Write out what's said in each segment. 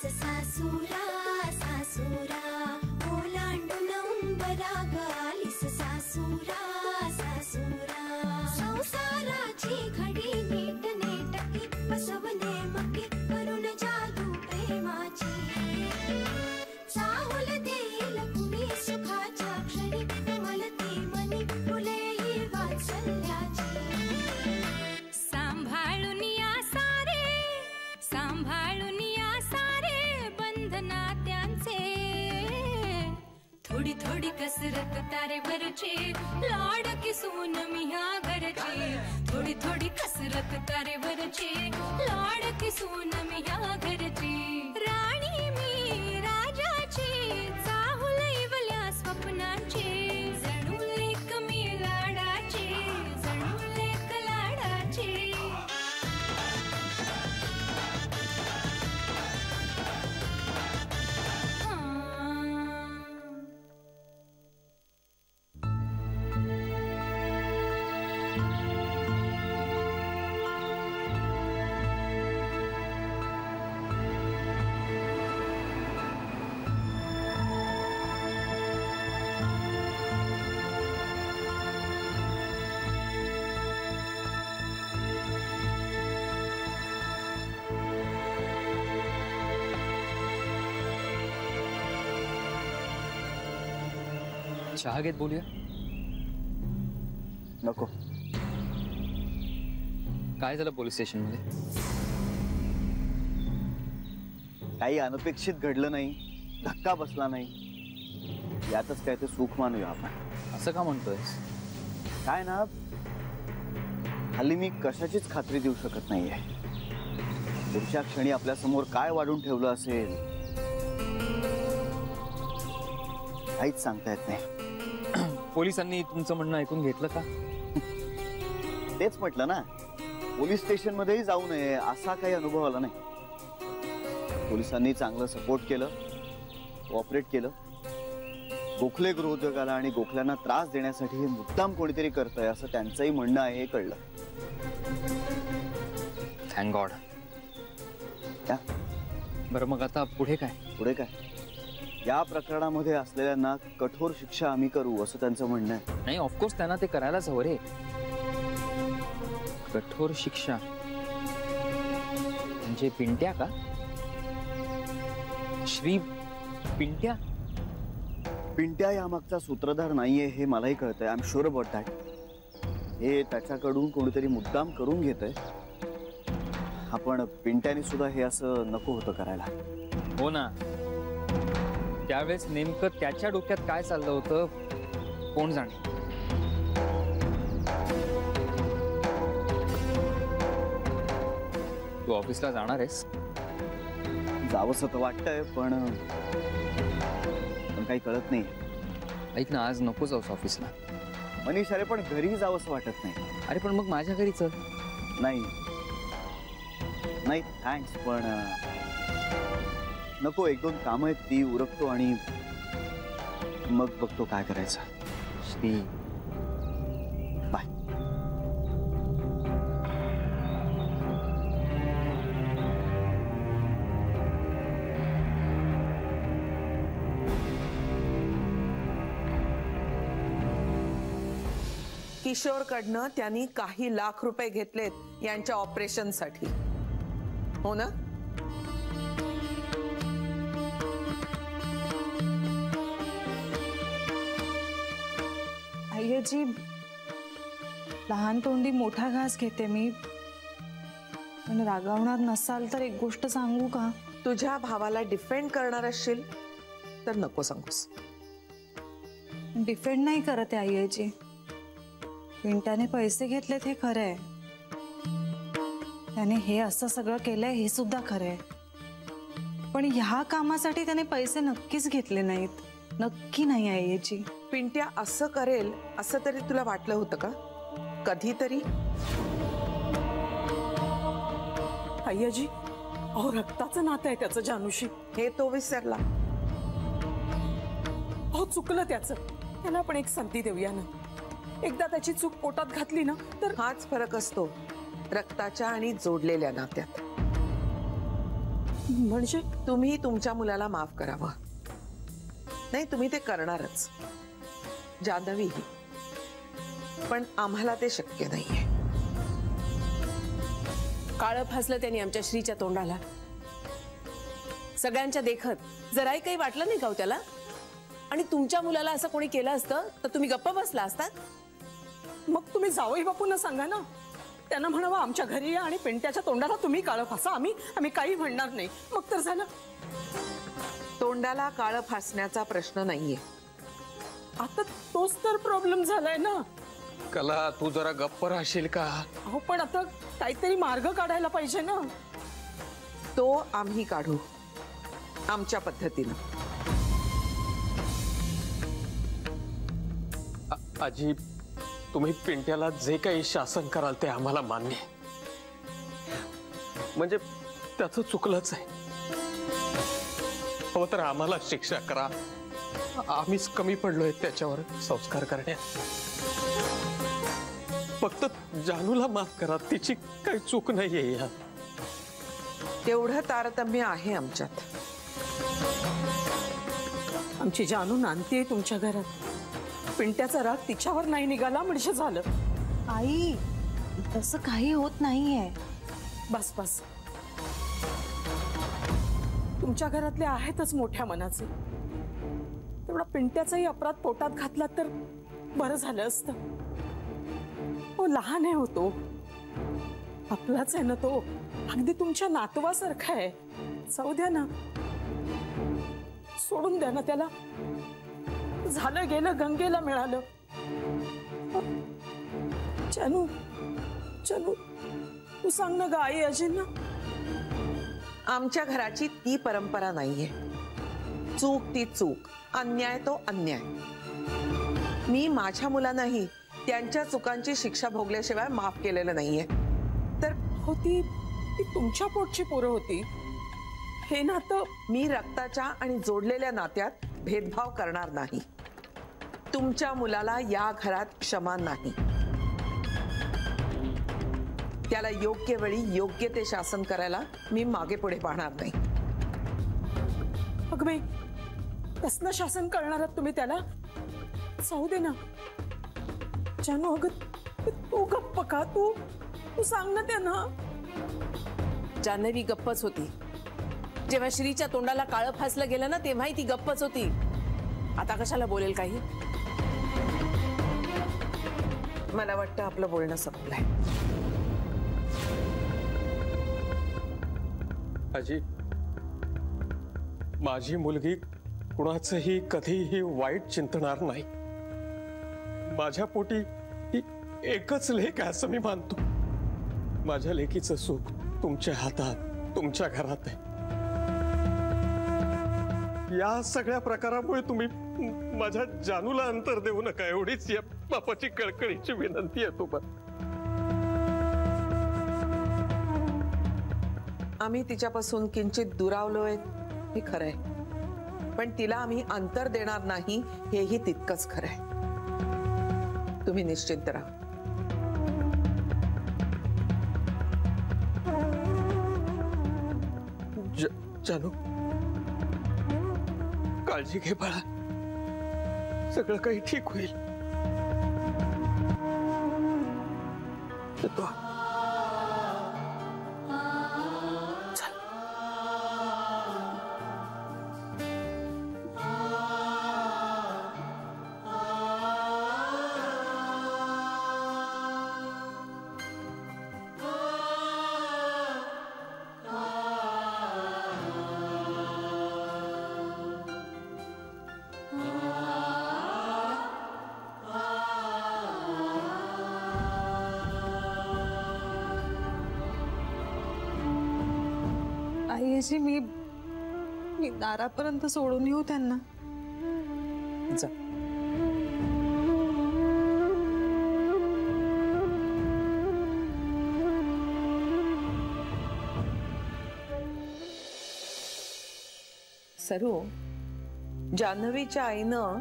सासूरा सासूरा ओलांडून उंबराग आलीस सासूरा सासूरा संसाराची घडी नीट नेटकी बसवणे मकी करून जादू प्रेमाची चाहुल देईल कुणी सुखाच्या क्षणी कमलती मनी फुले ही वात्सल्याची सांभाळून या सारे बंधना त्यांचे थोडी थोडी कसरत तारे वरचे लाड की सून मिया घरचे थोडी थोडी कसरत तारे वरचे लाड की सून मिया घरचे राणी मी राजाची चाहुल इवल्या स्वप्नांचे जणू लेक मी लाडाचे जणू लेक लाडाचे चहा घेत बोलूया? नको. काय झालं पोलीस स्टेशन मध्ये? काही अनपेक्षित घडलं नाही, धक्का बसला नाही, यातच काय ते सुख मानूया आपण. असं का म्हणतोयस? काय ना, हल्ली मी कशाचीच खात्री देऊ शकत नाहीये. पुढच्या क्षणी आपल्या समोर काय वाढून ठेवलं असेल काहीच सांगता येत नाही. पोलिसांनी तुमचं म्हणणं ऐकून घेतलं का? तेच म्हटलं ना, पोलीस स्टेशन मध्येही जाऊ नये असा काही अनुभव आला नाही. पोलिसांनी चांगलं सपोर्ट केलं, कोऑपरेट केलं. गोखले गृहोद्योगाला आणि गोखल्यांना त्रास देण्यासाठी हे मुद्दाम कोणीतरी करतंय असं त्यांचंही म्हणणं आहे हे कळलं. Thank God. बरं मग आता पुढे काय? पुढे काय? या प्रकरणामध्ये असलेल्यांना कठोर शिक्षा आम्ही करू असं त्यांचं म्हणणं आहे. नाही, ऑफकोर्स त्यांना ते करायलाच हवं रे. कठोर शिक्षा म्हणजे पिंट्या का? श्री पिंट्या? पिंट्या यामागचा सूत्रधार नाहीये हे मलाही कळतंय. I am sure about that. हे त्याच्याकडून कोणीतरी मुद्दाम करून घेतंय. आपण पिंट्याने सुद्धा हे असं नको होतं करायला. हो ना, त्यावेळेस नेमकं त्याच्या डोक्यात काय चाललं होतं कोण जाणे. तू ऑफिसला जाणार आहेस? जावंसं तर वाटतंय पण काही कळत नाही. ऐक ना, आज नको जाऊस ऑफिसला. मनीष, अरे पण घरी जावंसं वाटत नाही. अरे पण मग माझ्या घरी चल. नाही नाही थँक्स, पण नको. एक दोन कामं आहेत ती उरकतो आणि मग बघतो काय करायचं. श्री, बाय. किशोरकडनं त्यांनी काही लाख रुपये घेतलेत यांच्या ऑपरेशनसाठी, हो ना? आय्याजी, लहान तोंडी मोठा घास घेते मी. पण रागावणार नसाल तर एक गोष्ट सांगू का? तुझ्या भावाला डिफेंड करणार असशील तर नको सांगूस. डिफेंड नाही करत आहे आय्याजी. पिंट्याने पैसे घेतलेत हे खरं आहे. त्याने हे असं सगळं केलंय हे सुद्धा खरं आहे. पण ह्या कामासाठी त्याने पैसे नक्कीच घेतले नाहीत. नक्की नाही आय्याजी. पिंट्या असं करेल असं तरी तुला वाटलं होतं का कधीतरी? आय्याजी, अहो रक्ताचं नातं आहे त्याचं जानूशी. हे तो विसरला. अहो चुकलं त्याचं. त्याला आपण एक संधी देऊया ना. एकदा त्याची चूक पोटात घातली ना तर हाच फरक असतो रक्ताच्या आणि जोडलेल्या नात्यात. म्हणजे तुम्ही तुमच्या मुलाला माफ करावं. नाही, तुम्ही ते करणारच, जान्हवीही, पण आम्हाला ते शक्य नाहीये. काळं फासलं त्यांनी आमच्या श्रीच्या तोंडाला. सगळ्यांच्या देखत जराही काही वाटलं नाही का हो त्याला? आणि तुमच्या मुलाला असं कोणी केलं असतं तर तुम्ही गप्प बसला असतात? मग तुम्ही जावई बापूंना सांगा ना, त्यांना म्हणावं आमच्या घरी या आणि पिंट्याच्या तोंडाला तुम्ही काळं फासा, आम्ही काही म्हणणार नाही. मग तर झालं. तोंडाला काळं फासण्याचा प्रश्न नाहीये. आता तोच तर प्रॉब्लेम झालाय ना. कला, तू जरा गप्प राहशील का? अहो पण आता काहीतरी मार्ग काढायला पाहिजे ना. तो आम्ही काढू आमच्या पद्धतीनं. आजी, तुम्ही पिंट्याला जे काही शासन कराल ते आम्हाला मान्य आहे. म्हणजे त्याचं चुकलंच आहे. हो तर आम्हाला शिक्षा करा. आम्हीच कमी पडलोय त्याच्यावर संस्कार करण्यात. फक्त जानूला माफ करा, तिची काही चूक नाहीये यात. तेवढं तारतम्य आहे आमच्यात. आमची जानू नांदतीये तुमच्या घरात. पिंट्याचा राग तिच्यावर नाही निघाला म्हणजे झालं. आई, तसं काही होत नाहीये. बस बस. तुमच्या घरातले आहेतच मोठ्या मनाचे. तेवढा पिंट्याचाही अपराध पोटात घातला तर बरं झालं असतं. हो, लहान आहे होतो, आपलाच आहे ना तो. अगदी तुमच्या नातवासारखा आहे. जाऊ द्या ना, सोडून द्या ना त्याला. झालं गेलं, गंगेला मिळालं. जानू, जानू, तू सांग ना ग आई अजींना. आमच्या घराची ती परंपरा नाहीये. चूक ती चूक, अन्याय तो अन्याय. मी माझ्या मुलांनाही त्यांच्या चुकांची शिक्षा भोगल्याशिवाय माफ केलेलं नाहीये. तर होती ती तुमच्या पोटची पोरं होती. हे नातं मी रक्ताच्या आणि जोडलेल्या नात्यात भेदभाव करणार नाही. तुमच्या मुलाला या घरात क्षमा नाही. त्याला योग्य वेळी योग्य ते शासन करायला मी मागे पुढे पाहणार नाही. अगं बाई, कसलं शासन करणार आहात तुम्ही त्याला? जाऊ दे ना जानू. अगं तू गप्प का? तू सांग ना त्यांना. जान्हवी गप्पच होती. जेव्हा श्रीच्या तोंडाला काळं फासलं गेलं ना, तेव्हाही ती गप्पच होती. आता कशाला बोलेल काही? मला वाटतं आपलं बोलणं संपलंय. आजी, माझी मुलगी कुणाचंही कधीही वाईट चिंतणार नाही. माझ्या पोटी ही एकच लेक आहे असं मी मानतो. माझ्या लेकीचं सुख तुमच्या हातात, तुमच्या घरात आहे. या सगळ्या प्रकारामुळे तुम्ही माझ्या जानूला अंतर देऊ नका, एवढीच या बापाची कळकळीची विनंती आहे तुम्हाला. आम्ही तिच्यापासून किंचित दुरावलोय हे खरंय, पण तिला आम्ही अंतर देणार नाही हेही तितकंच खरंय. तुम्ही निश्चिंत राहा. जानू, काळजी घे बाळा, सगळं काही ठीक होईल. येतो. आईजी, मी दारापर्यंत सोडून येऊ त्यांना? जा. सरू, जान्हवीच्या आईनं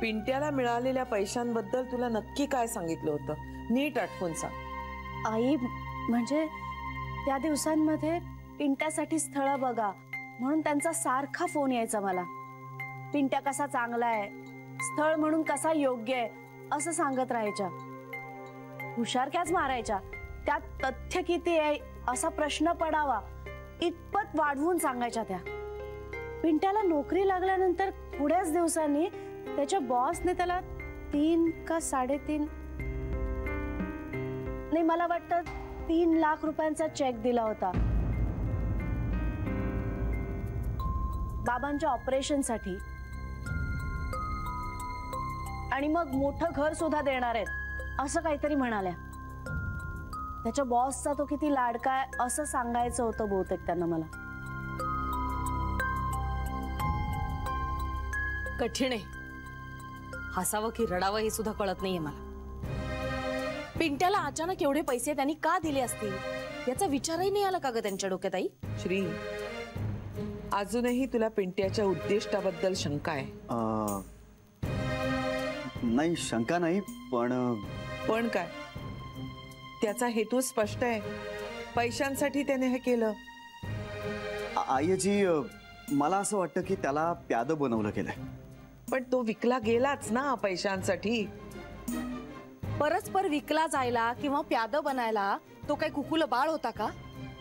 पिंट्याला मिळालेल्या पैशांबद्दल तुला नक्की काय सांगितलं होतं? नीट आठवून सांग. आई, म्हणजे त्या दिवसांमध्ये पिंट्यासाठी स्थळ बघा म्हणून त्यांचा सारखा फोन यायचा मला. पिंट्या कसा चांगला आहे, स्थळ म्हणून कसा योग्य आहे असं सांगत राहायच्या. हुशारक्याच मारायच्या. त्यात तथ्य किती आहे असा प्रश्न पडावा इतपत वाढवून सांगायच्या त्या. पिंट्याला नोकरी लागल्यानंतर थोड्याच दिवसांनी त्याच्या बॉसने त्याला 3 का 3.5 नाही मला वाटतं 3 लाख रुपयांचा चेक दिला होता बाबांच्या ऑपरेशनसाठी. आणि मग मोठं घर सुद्धा देणार आहेत असं काहीतरी म्हणाल्या. त्याच्या बॉसचा तो किती लाडका आहे असं सांगायचं होतं बहुतेक त्यांना मला. कठीण आहे. हसावं की रडावं हे सुद्धा कळत नाहीये मला. पिंट्याला अचानक एवढे पैसे त्यांनी का दिले असतील याचा विचारही नाही आला का ग त्यांच्या डोक्यात आई? श्री, अजूनही तुला पिंट्याच्या उद्दिष्टाबद्दल शंका आहे? नाही, शंका नाही, पण काय? त्याचा हेतू स्पष्ट आहे. पैशांसाठी त्याने हे केलं. आईजी, मला असं वाटतं की त्याला प्यादं बनवलं गेलंय. पण तो विकला गेलाच ना पैशांसाठी. परस्पर विकला जायला किंवा प्याद बनायला तो काय कुकुल बाळ होता का?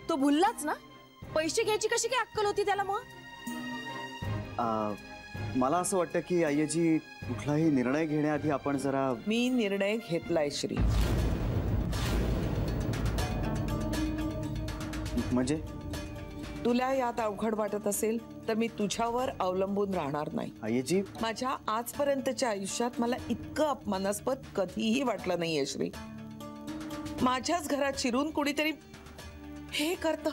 तो भुललाच ना. पैसे घ्यायची कशी काय अक्कल होती त्याला मग? मला असं वाटतं की आईजी, कुठलाही निर्णय घेण्याआधी आपण जरा... मी निर्णय घेतलाय श्री. म्हणजे तुला यात अवघड वाटत असेल तर मी तुझ्यावर अवलंबून राहणार नाही. आईजी, माझ्या आजपर्यंतच्या आयुष्यात मला इतकं अपमानास्पद कधीही वाटलं नाहीये श्री. माझ्याच घरात शिरून कुणीतरी हे करत.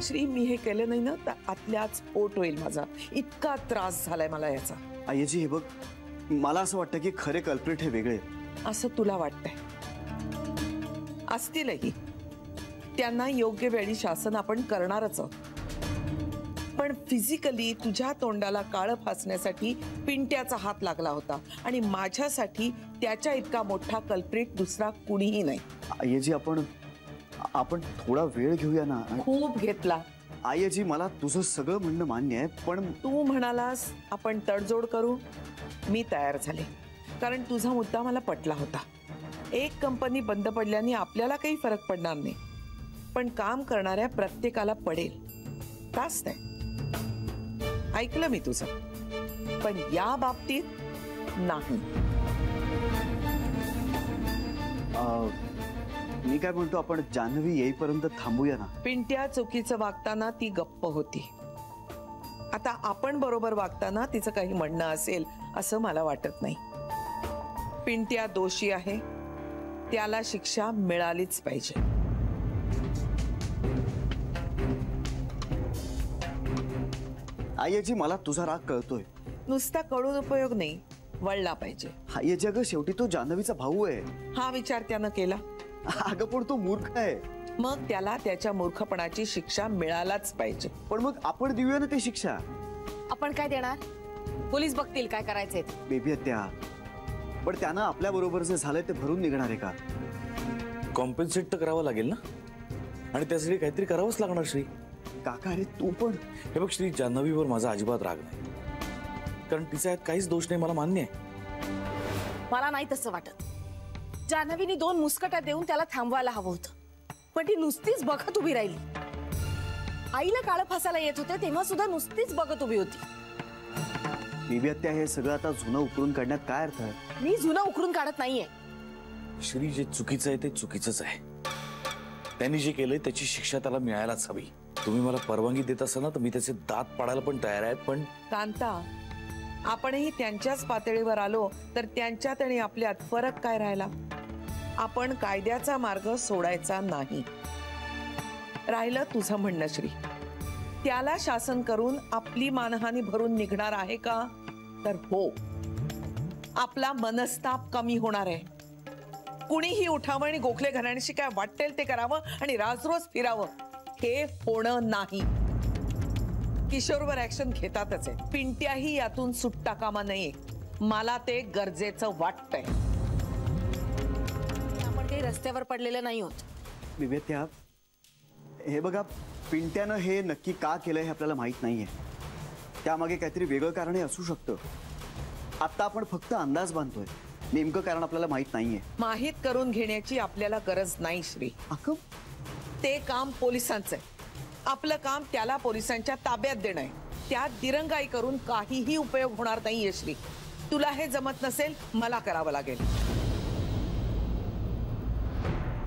श्री, मी हे केलं नाही ना तर आतल्याच स्फोट होईल माझा. इतका त्रास झालाय मला याचा. आईजी, हे बघ, मला असं वाटतं की खरे कल्प्रिट हे वेगळे. असं तुला वाटतंय? असतीलही. त्यांना योग्य वेळी शासन आपण करणारच आहोत. पण फिजिकली तुझ्या तोंडाला काळं फासण्यासाठी पिंट्याचा हात लागला होता आणि माझ्यासाठी त्याच्या इतका मोठा कल्प्रिट दुसरा कुणीही नाही. आईजी, आपण थोडा वेळ घेऊया ना. खूप घेतला. आईजी, मला तुझं सगळं म्हणणं मान्य आहे, पण तू म्हणालास आपण तडजोड करू. मी तयार झाले, कारण तुझा मुद्दा मला पटला होता. एक कंपनी बंद पडल्याने आपल्याला काही फरक पडणार नाही, पण काम करणाऱ्या प्रत्येकाला पडेल. त्रास नाही. ऐकलं मी तुझं, पण या बाबतीत नाही. मी काय म्हणतो, आपण जान्हवी येईपर्यंत थांबूया ना. पिंट्या चुकीचं वागताना ती गप्प होती. आता आपण बरोबर वागताना तिचं काही म्हणणं असेल असं मला वाटत नाही. पिंट्या दोषी आहे, त्याला शिक्षा मिळालीच पाहिजे. आईजी, मला तुझा राग कळतोय. नुसता कळून उपयोग नाही, वळला पाहिजे. आईजी, अगं शेवटी तो जान्हवीचा भाऊ आहे. हा विचार त्यानं केला. अगं पण तो मूर्ख आहे. मग त्याला त्याच्या मूर्खपणाची शिक्षा मिळालाच पाहिजे. पण मग आपण देऊया ना ती शिक्षा. आपण काय देणार? पोलीस बघतील काय करायचंय. बेबी हत्या. पण त्यानं आपल्या बरोबर जे झालंय ते भरून निघणार आहे का? कॉम्पेन्सेट तर करावं लागेल ना, आणि त्यासाठी काहीतरी करावंच लागणार. श्री काका, अरे तू पण हे बघ श्री, जान्हवीवर माझा अजिबात राग नाही, कारण तिचा यात काहीच दोष नाही, मला मान्य आहे. मला नाही तसं वाटत. जान्हवीने 2 मुस्कटा देऊन त्याला थांबवायला हवं होतं, पण ती नुसतीच बघत उभी राहिली. आईला काळं फासायला येत होते तेव्हा सुद्धा नुसतीच बघत उभी होती. बेबी हत्या, हे सगळं आता जुनं उकरून काढण्यात काय अर्थ आहे? मी जुनं उकरून काढत नाहीये. श्री, जे चुकीचं आहे ते चुकीचंच आहे. त्यांनी जे केलंय त्याची शिक्षा त्याला मिळायलाच हवी. तुम्ही मला परवानगी देत असाल ना तर मी त्याचे दात पाडायला पण तयार आहेत. पण कांता, आपणही त्यांच्याच पातळीवर आलो तर त्यांच्यात आणि आपल्यात फरक काय राहिला? आपण कायद्याचा मार्ग सोडायचा नाही. राहिलं तुझं म्हणणं श्री, त्याला शासन करून आपली मानहानी भरून निघणार आहे का? तर हो, आपला मनस्ताप कमी होणार आहे. कुणीही उठावं आणि गोखले घराण्याशी काय वाटेल ते करावं आणि राजरोज फिरावं, हे होणं नाही. किशोरवर ऍक्शन घेतातच आहे, पिंट्याही यातून सुटता कामा नये. मला ते गरजेचं वाटतंय. आपण काही रस्ते रस्त्यावर पडलेले नाही होत. विवेत्या, हे बघा, पिंट्यानं हे नक्की का केलंय हे आपल्याला माहित नाहीये. त्यामागे काहीतरी वेगळं कारणही असू शकतं. आता आपण फक्त अंदाज बांधतोय, नेमकं कारण आपल्याला माहित नाहीये. माहित करून घेण्याची आपल्याला गरज नाही श्री. ते काम पोलिसांचं आहे. आपलं काम त्याला पोलिसांच्या ताब्यात देणं आहे. त्यात दिरंगाई करून काहीही उपयोग होणार नाहीये श्री. तुला हे जमत नसेल, मला करावं लागेल.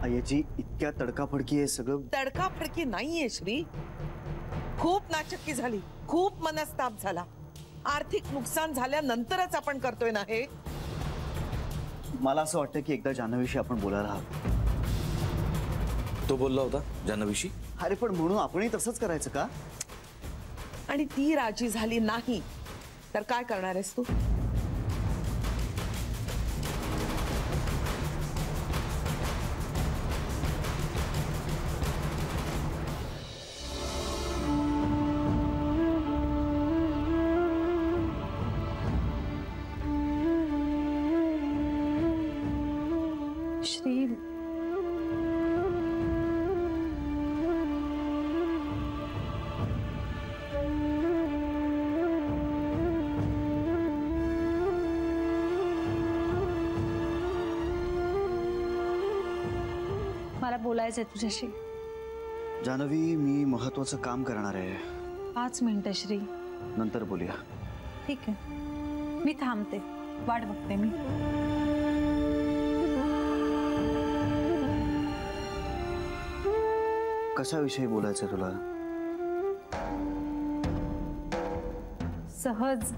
आयची इतक्या तडकाफडकी हे सगळं. तडकाफडकी नाहीये श्री. खूप नाचक्की झाली, खूप मनस्ताप झाला. आर्थिक नुकसान झाल्यानंतरच आपण करतोय ना हे. मला असं वाटतं की एकदा जान्हवीशी आपण बोलायला हवं. तो बोलला होता जान्हवीशी? अरे पण म्हणून आपणही तसंच करायचं का? आणि ती राजी झाली नाही तर काय करणार आहेस तू? श्री, मला बोलायचंय तुझ्याशी. जान्हवी, मी महत्वाचं काम करणार आहे. 5 मिनिटं श्री. नंतर बोलूया. ठीक आहे, मी थांबते, वाट बघते मी. कशाविषयी बोलायचं तुला? सहज.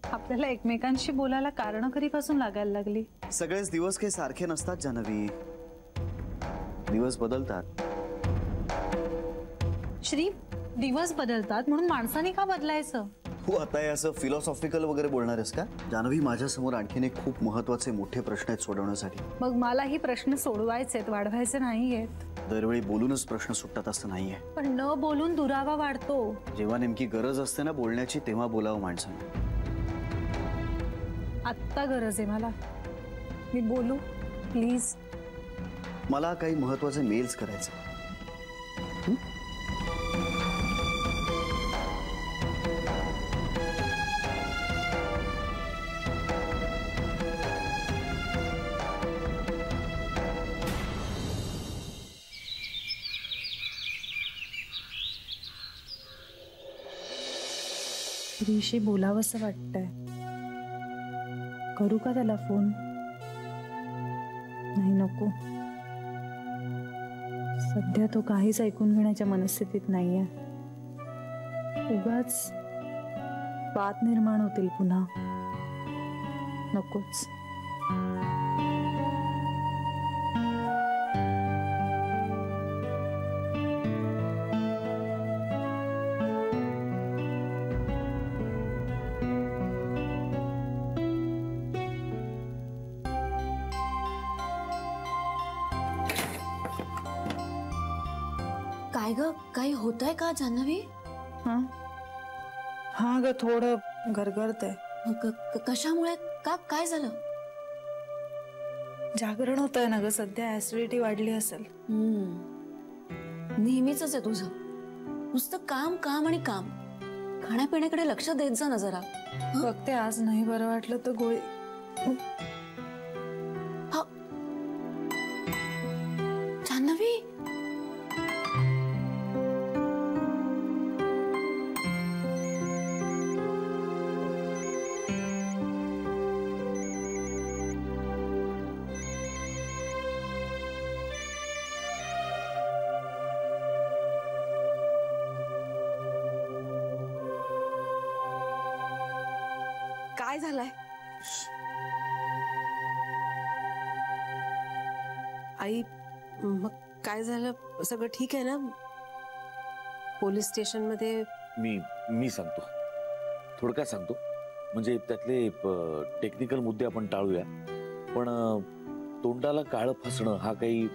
आपल्याला एकमेकांशी बोलायला कारण कधीपासून लागायला लागली? सगळेच दिवस काही सारखे नसतात जान्हवी. दिवस बदलतात. श्री, दिवस बदलतात म्हणून माणसाने का बदलायचं? तू आता हे असं फिलॉसॉफिकल वगैरे बोलणार आहेस का? जान्हवी, माझ्यासमोर आणखीन एक खूप महत्वाचे मोठे प्रश्न आहेत सोडवण्यासाठी. मग मलाही प्रश्न सोडवायचे आहेत, वाढवायचे नाहीयेत. दरवेळी बोलूनच प्रश्न सुटतात असं नाहीये. पण न बोलून दुरावा वाढतो. जेव्हा नेमकी गरज असते ना बोलण्याची, तेव्हा बोलावं माणसाने. आत्ता गरज आहे मला. मी बोलू प्लीज? मला काही महत्वाचे मेल्स करायचे. श्रीशी बोलावंसं वाटतंय. करू का त्याला फोन? नाही, नको. सध्या तो काहीच ऐकून घेण्याच्या मनस्थितीत नाहीये. उगाच वाद निर्माण होतील पुन्हा. नकोच. काय ग, काही होतंय का जान्हवी? हा ग, थोडं गरगरतंय. कशामुळे? का, काय झालं? जागरण होतंय ना ग सध्या. ऍसिडिटी वाढली असेल. नेहमीच आहे तुझं. नुसतं काम काम आणि काम. खाण्यापिण्याकडे लक्ष देत जा ना जरा. बघते, आज नाही बरं वाटलं तर गोळी. जान्हवी, काय झालंय? आई, मग काय झालं? सगळं ठीक आहे ना? पोलीस स्टेशन मध्ये मी सांगतो, थोडक्यात सांगतो. म्हणजे त्यातले टेक्निकल मुद्दे आपण टाळूया. पण तोंडाला काळं फासणं हा काही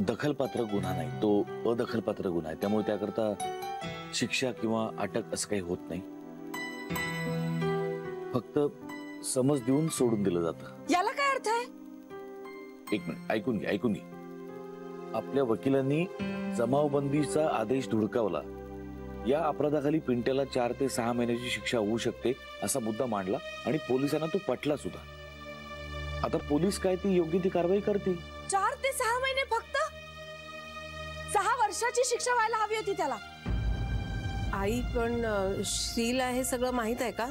दखलपात्र गुन्हा नाही, तो अदखलपात्र गुन्हा आहे. त्यामुळे त्याकरता शिक्षा किंवा अटक असं काही होत नाही. फक्त समज देऊन सोडून दिलं जातं. याला काय अर्थ आहे? एक मिनिट, ऐकून घे. आपल्या वकिलांनी जमावबंदीचा आदेश धुडकावला. या अपराधाखाली पिंट्याला 4 ते 6 महिन्याची शिक्षा होऊ शकते असा मुद्दा मांडला आणि पोलिसांना तो पटला सुद्धा. आता पोलीस काय ती योग्य ती कारवाई करतील. 4 ते 6 महिने फक्त? 6 वर्षाची शिक्षा व्हायला हवी होती त्याला. आई पण श्रीला हे सगळं माहित आहे का?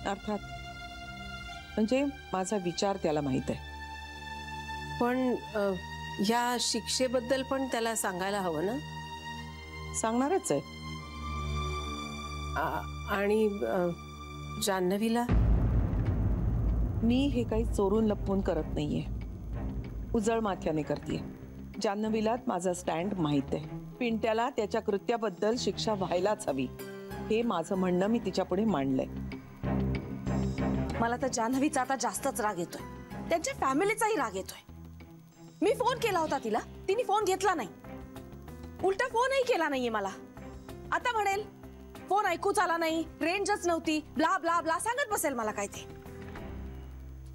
अर्थात, म्हणजे माझा विचार त्याला माहित आहे. पण या शिक्षेबद्दल पण त्याला सांगायला हवं ना? सांगणारच आहे. आणि जान्हवीला? मी हे काही चोरून लपवून करत नाहीये, उजळ माथ्याने करतेय. जान्हवीला माझा स्टँड माहित आहे. पिंट्याला त्याच्या कृत्याबद्दल शिक्षा व्हायलाच हवी हे माझं म्हणणं मी तिच्या पुढे मांडलंय. मला तर जान्हवीचा आता जास्तच राग येतोय, त्यांच्या फॅमिलीचाही राग येतोय. मी फोन केला होता तिला, तिने फोन घेतला नाही, उलटा फोनही केला नाहीये मला. आता म्हणेल फोन ऐकूच आला नाही, रेंजच नव्हती, ब्ला ब्ला ब्ला सांगत बसेल मला काय ते.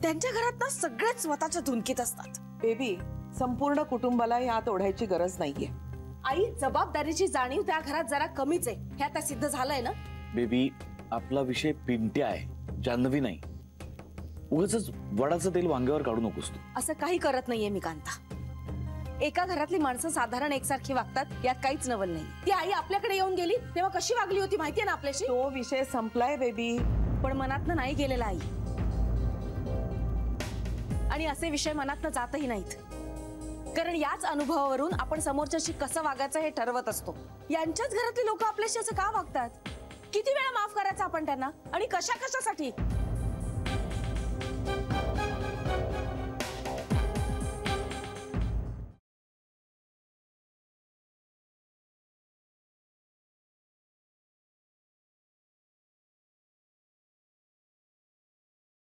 त्यांच्या घरात ना सगळेच स्वतःच्या धुनकीत असतात. बेबी, संपूर्ण कुटुंबाला यात ओढायची गरज नाहीये. आई, जबाबदारीची जाणीव त्या घरात जरा कमीच आहे, हे आता सिद्ध झालंय ना. बेबी, आपला विषय पिंट्या आहे, जान्हवी नाही. उगाच वडाचं तेल वांग्यावर काढू नकोस तू. असं काही करत नाहीये मी कांता. एका घरातली माणसं साधारण एकसारखी वागतात, यात काहीच नवल नाही. ती आई आपल्याकडे येऊन गेली तेव्हा कशी वागली होती माहितीये ना आपल्याशी? तो विषय संपलाय बेबी. पण मनातनं नाही गेलेला आई, आणि असे विषय मनातनं जातही नाहीत. कारण याच अनुभवावरून आपण समोरच्याशी कसं वागायचं हे ठरवत असतो. यांच्याच घरातली लोक आपल्याशी असं का वागतात? किती वेळा माफ करायचं आपण त्यांना, आणि कशा कशासाठी?